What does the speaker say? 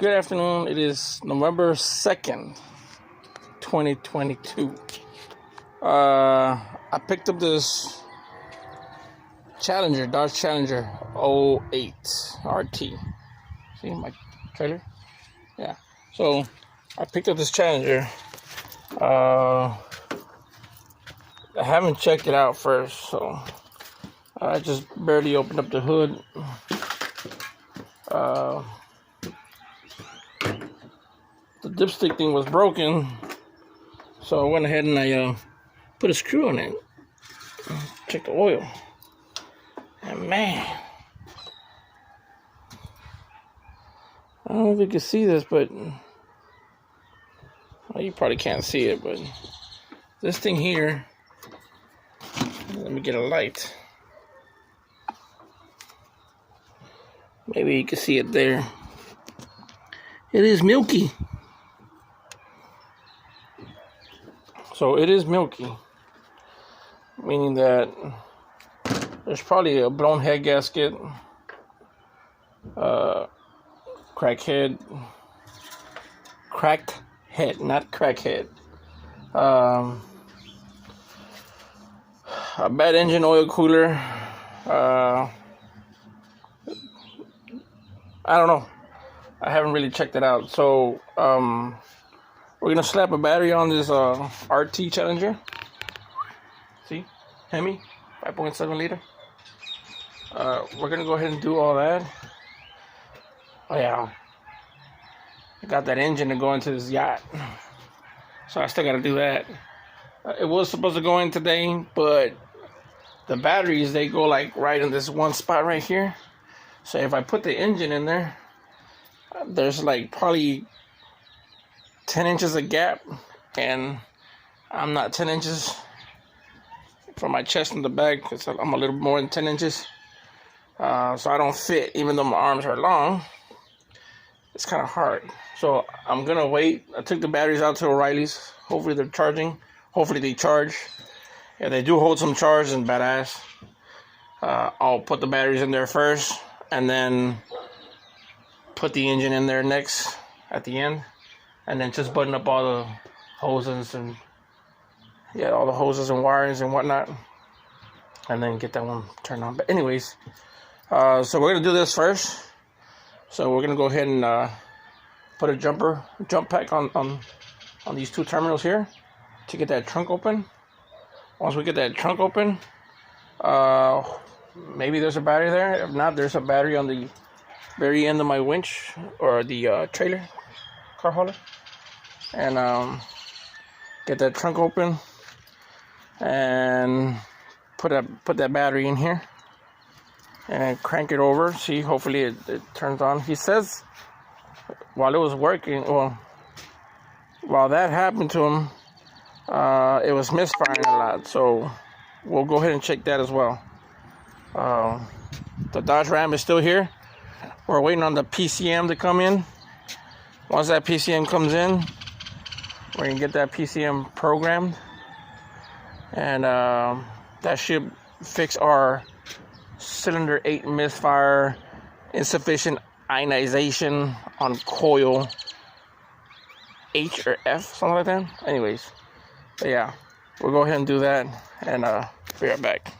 Good afternoon. It is November 2nd, 2022. I picked up this Challenger, Dodge Challenger 08 RT. See my trailer? Yeah. So I picked up this Challenger. I haven't checked it out first, so I just barely opened up the hood. The dipstick thing was broken, so I went ahead and I put a screw in it. Check the oil, and man, I don't know if you can see this, but well, you probably can't see it, but this thing here, let me get a light. Maybe you can see it there. It is milky. So it is milky, meaning that there's probably a blown head gasket, cracked head, not crackhead, a bad engine oil cooler. I don't know. I haven't really checked it out. So we're gonna slap a battery on this RT Challenger. See, Hemi, 5.7 liter. We're gonna go ahead and do all that. Oh yeah, I got that engine to go into this yacht, so I still gotta do that. It was supposed to go in today, but the batteries, they go like right in this one spot right here. So if I put the engine in there, there's like probably 10 inches of gap, and I'm not 10 inches from my chest in the back, because I'm a little more than 10 inches. So I don't fit, even though my arms are long. It's kind of hard. So I'm going to wait. I took the batteries out to O'Reilly's. Hopefully they're charging. Hopefully they charge. Yeah, they do hold some charge and badass. I'll put the batteries in there first, and then put the engine in there next at the end. And then just button up all the hoses and all the hoses and wirings and whatnot, and then get that one turned on. But anyways, so we're gonna do this first. So we're gonna go ahead and put a jump pack on these two terminals here to get that trunk open. Once we get that trunk open, maybe there's a battery there. If not, there's a battery on the very end of my winch or the trailer car hauler. And get that trunk open and put that battery in here and crank it over. See, hopefully it turns on. He says while it was working, well, while that happened to him, it was misfiring a lot. So we'll go ahead and check that as well. The Dodge Ram is still here. We're waiting on the PCM to come in. Once that PCM comes in, we're going to get that PCM programmed, and that should fix our cylinder 8 misfire, insufficient ionization on coil H or F, something like that. Anyways, but yeah, we'll go ahead and do that, and be right back.